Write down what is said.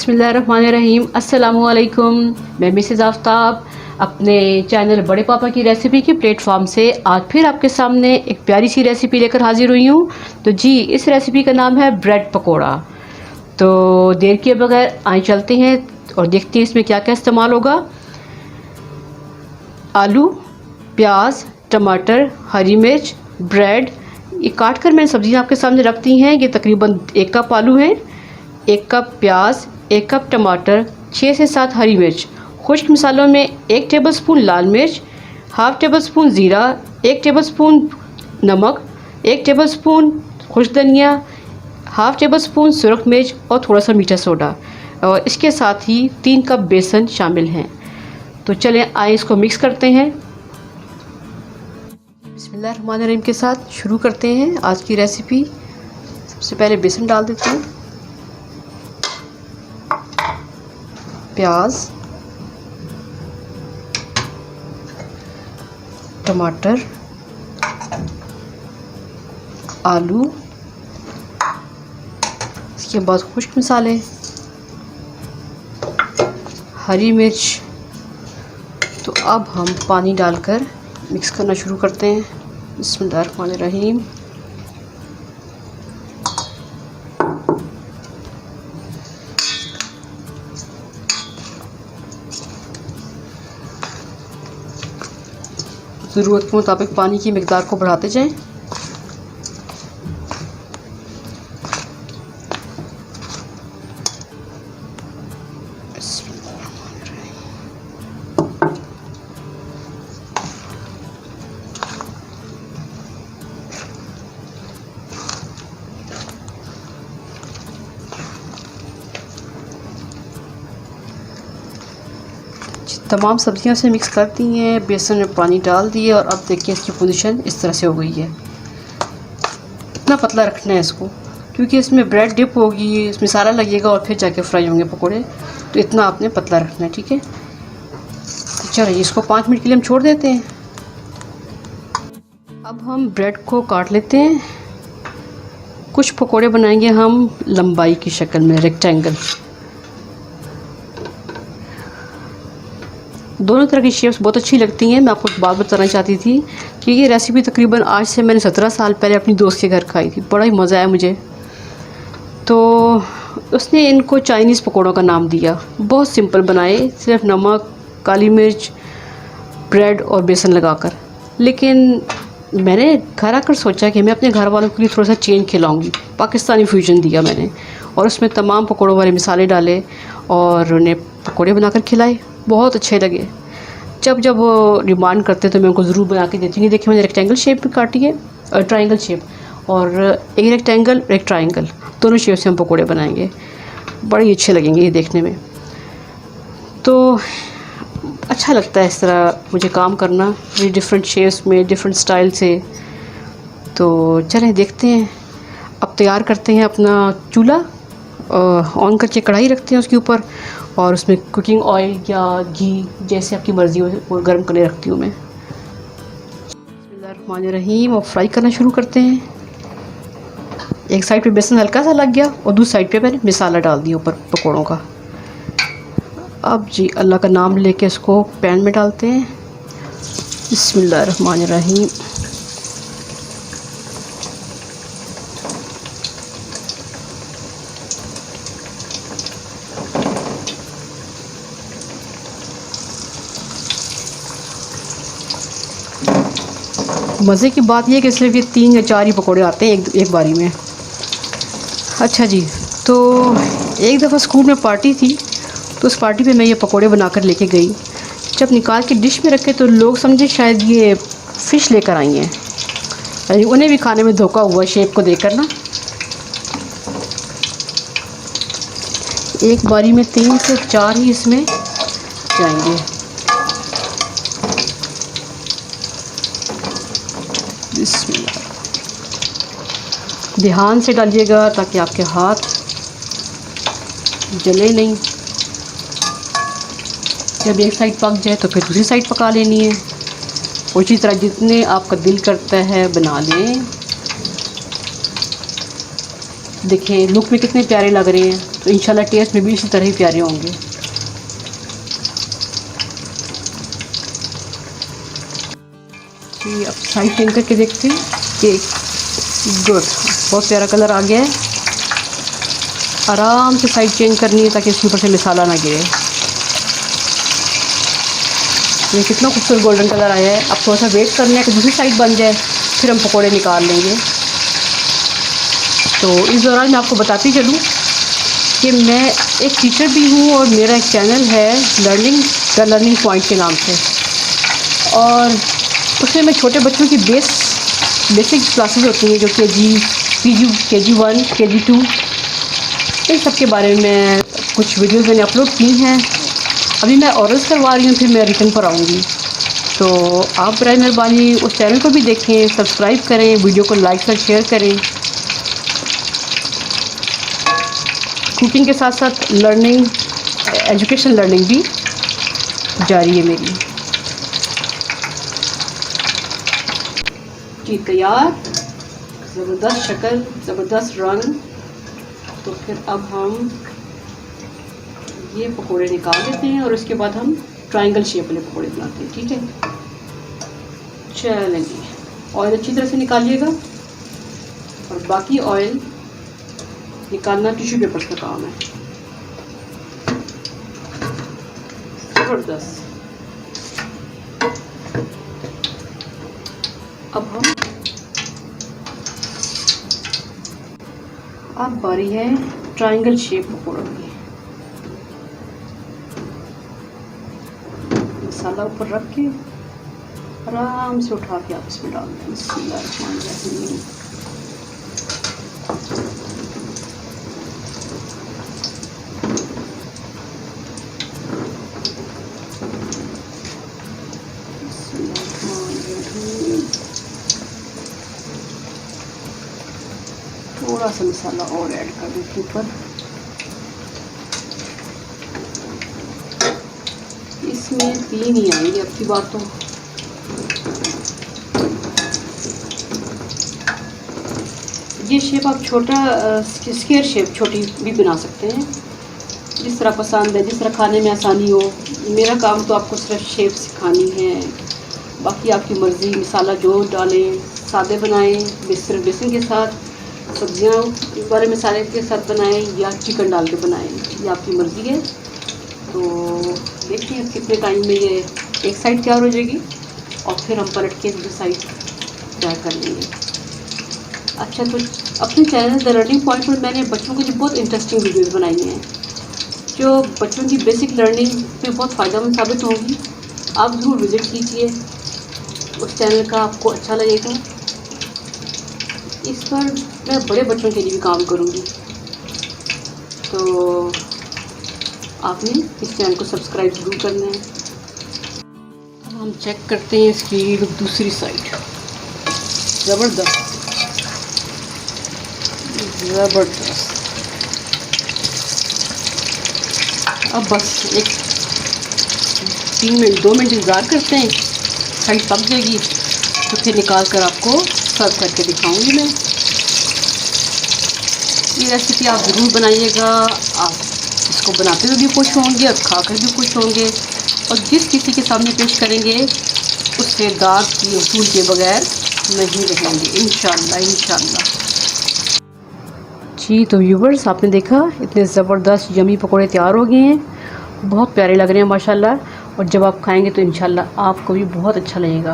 बिस्मिल्लाहिर्रहमानिर्रहीम। अस्सलामुअलैकुम। मैं मिसेज़ आफ्ताब अपने चैनल बड़े पापा की रेसिपी के प्लेटफॉर्म से आज फिर आपके सामने एक प्यारी सी रेसिपी लेकर हाजिर हुई हूँ। तो जी, इस रेसिपी का नाम है ब्रेड पकोड़ा। तो देर किए बगैर आए चलते हैं और देखते हैं इसमें क्या क्या इस्तेमाल होगा। आलू, प्याज, टमाटर, हरी मिर्च, ब्रेड, ये काट कर मैंने सब्जियाँ आपके सामने रख दी हैं। ये तकरीबन 1 कप आलू है, 1 कप प्याज, 1 कप टमाटर, 6 से 7 हरी मिर्च। खुश्क मसालों में 1 टेबलस्पून लाल मिर्च, हाफ़ टेबलस्पून ज़ीरा, 1 टेबलस्पून नमक, 1 टेबलस्पून खुश्क धनिया, हाफ़ टेबलस्पून सुरख मिर्च और थोड़ा सा मीठा सोडा, और इसके साथ ही 3 कप बेसन शामिल हैं। तो चलें आए इसको मिक्स करते हैं। बिस्मिल्लाहिर्रहमानिर्रहीम के साथ शुरू करते हैं आज की रेसिपी। सबसे पहले बेसन डाल देते हैं, प्याज, टमाटर, आलू, इसके बाद खुश्क मसाले, हरी मिर्च। तो अब हम पानी डालकर मिक्स करना शुरू करते हैं। बिस्मिल्लाहिर्रहमानिर्रहीम। ज़रूरत के मुताबिक पानी की मिकदार को बढ़ाते जाएं। तमाम सब्जियां से मिक्स कर दी हैं, बेसन में पानी डाल दिया और अब देखिए इसकी पोजीशन इस तरह से हो गई है। इतना पतला रखना है इसको, क्योंकि इसमें ब्रेड डिप होगी, इसमें सारा लगेगा और फिर जाके फ्राई होंगे पकोड़े। तो इतना आपने पतला रखना है, ठीक है। तो चलिए इसको 5 मिनट के लिए हम छोड़ देते हैं। अब हम ब्रेड को काट लेते हैं। कुछ पकोड़े बनाएंगे हम लंबाई की शक्ल में, रेक्टेंगल। दोनों तरह की शेप्स बहुत अच्छी लगती हैं। मैं आपको एक बात बताना चाहती थी कि ये रेसिपी तकरीबन आज से मैंने 17 साल पहले अपनी दोस्त के घर खाई थी। बड़ा ही मज़ा आया मुझे। तो उसने इनको चाइनीज़ पकोड़ों का नाम दिया। बहुत सिंपल बनाए, सिर्फ नमक, काली मिर्च, ब्रेड और बेसन लगाकर। लेकिन मैंने घर आकर सोचा कि मैं अपने घर वालों के लिए थोड़ा सा चेंज खिलाऊँगी। पाकिस्तानी फ्यूजन दिया मैंने और उसमें तमाम पकोड़ों वाले मसाले डाले और उन्हें पकोड़े बनाकर खिलाए। बहुत अच्छे लगे। जब वो डिमांड करते तो मैं उनको ज़रूर बना के देती हूँ। देखिए मैंने रेक्टेंगल शेप में काटी है, ट्रायंगल शेप, और एक रेक्टेंगल एक ट्रायंगल, दोनों शेप से हम पकोड़े बनाएंगे। बड़े ही अच्छे लगेंगे ये देखने में। तो अच्छा लगता है इस तरह मुझे काम करना, ये डिफरेंट शेप्स में, डिफरेंट स्टाइल से। तो चलें देखते हैं। अब तैयार करते हैं अपना चूल्हा, ऑन करके कढ़ाई रखते हैं उसके ऊपर, और उसमें कुकिंग ऑयल या घी जैसे आपकी मर्ज़ी हो वो गर्म करने रखती हूँ मैं। बिस्मिल्लाहिर्रहमानिर्रहीम। और फ्राई करना शुरू करते हैं। एक साइड पे बेसन हल्का सा लग गया और दूसरी साइड पे मैंने मसाला डाल दिया ऊपर पकोड़ों का। अब जी अल्लाह का नाम लेके इसको पैन में डालते हैं। बिस्मिल्लाहिर्रहमानिर्रहीम। मज़े की बात यह है कि सिर्फ ये 3 या 4 ही पकोड़े आते हैं एक बारी में। अच्छा जी, तो एक दफ़ा स्कूल में पार्टी थी, तो उस पार्टी पे मैं ये पकोड़े बनाकर लेके गई। जब निकाल के डिश में रखे तो लोग समझे शायद ये फ़िश लेकर आई हैं, यानी उन्हें भी खाने में धोखा हुआ शेप को देखकर ना। एक बारी में 3 से 4 ही इसमें जाएंगे। ध्यान से डालिएगा ताकि आपके हाथ जले नहीं। जब एक साइड पक जाए तो फिर दूसरी साइड पका लेनी है। उसी तरह जितने आपका दिल करता है बना लें। देखिए लुक में कितने प्यारे लग रहे हैं। तो इंशाल्लाह टेस्ट में भी इसी तरह ही प्यारे होंगे। जी अब साइड चेंज करके देखते हैं कि गुड, बहुत प्यारा कलर आ गया है। आराम से साइड चेंज करनी है ताकि इसके ऊपर से मसाला ना गिरे। ये कितना खूबसूरत गोल्डन कलर आया है। अब थोड़ा सा वेट करना है कि दूसरी साइड बन जाए, फिर हम पकोड़े निकाल लेंगे। तो इस दौरान मैं आपको बताती चलूँ कि मैं एक टीचर भी हूँ और मेरा एक चैनल है लर्निंग पॉइंट के नाम से, और उसमें मैं छोटे बच्चों की बेसिक क्लासेस होती हैं जो KG 1 KG 2 इन सब के बारे में कुछ वीडियोस मैंने अपलोड की हैं। अभी मैं ऑरल्स करवा रही हूँ, फिर मैं रिटर्न पर आऊँगी। तो आप बराए मेहरबानी उस चैनल को भी देखें, सब्सक्राइब करें, वीडियो को लाइक और शेयर करें। कुकिंग के साथ साथ एजुकेशन लर्निंग भी जारी है मेरी। जी तैयार, ज़बरदस्त शक्ल, ज़बरदस्त रंग। तो फिर अब हम ये पकोड़े निकाल देते हैं और उसके बाद हम ट्रायंगल शेप वाले पकोड़े बनाते हैं। ठीक है, चलें जी। ऑयल अच्छी तरह से निकालिएगा और बाकी ऑयल निकालना टिश्यू पेपर का काम है। ज़बरदस्त। अब बारी है ट्रायंगल शेप पकोड़ों की। मसाला ऊपर रख के आराम से उठा के आप इसमें डाल दें। बिस्मिल्लाहिर्रहमानिर्रहीम। थोड़ा सा मसाला और ऐड कर दें ऊपर। इसमें 3 ही आएंगे अब की बात। तो ये शेप आप छोटा स्क्वायर शेप छोटी भी बना सकते हैं, जिस तरह पसंद है, जिस तरह खाने में आसानी हो। मेरा काम तो आपको सिर्फ शेप सिखानी है, बाकी आपकी मर्ज़ी। मसाला जो डालें, सादे बनाएं, सिर्फ बेसन के साथ, सब्जियां वाले मसाले के साथ बनाएं या चिकन डाल के बनाएं, ये आपकी मर्ज़ी है। तो देखते हैं कितने टाइम में ये एक साइड तैयार हो जाएगी और फिर हम पलट के दूसरी साइड तैयार कर लेंगे। अच्छा, तो अपने चैनल द लर्निंग पॉइंट पर मैंने बच्चों के लिए बहुत इंटरेस्टिंग वीडियोस बनाई हैं जो बच्चों की बेसिक लर्निंग में बहुत फ़ायदेमंद साबित होंगी। आप ज़रूर विज़िट कीजिए उस चैनल का, आपको अच्छा लगेगा। इस पर मैं बड़े बच्चों के लिए भी काम करूँगी, तो आपने इस चैनल को सब्सक्राइब ज़रूर करना है। अब हम चेक करते हैं इसकी दूसरी साइड। ज़बरदस्त। अब बस 2 मिनट इंतज़ार करते हैं, साइड पक जाएगी तो फिर निकाल कर आपको सर्व करके दिखाऊंगी मैं। ये रेसिपी आप ज़रूर बनाइएगा। आप इसको बनाते हुए भी खुश होंगे और खाकर भी खुश होंगे, और जिस किसी के सामने पेश करेंगे उससे दाग की उसूल के बगैर नहीं रहेंगे इंशाल्लाह। जी तो व्यूवर्स, आपने देखा इतने ज़बरदस्त यमी पकोड़े तैयार हो गए हैं, बहुत प्यारे लग रहे हैं माशाल्लाह। और जब आप खाएंगे तो इंशाल्लाह आपको भी बहुत अच्छा लगेगा।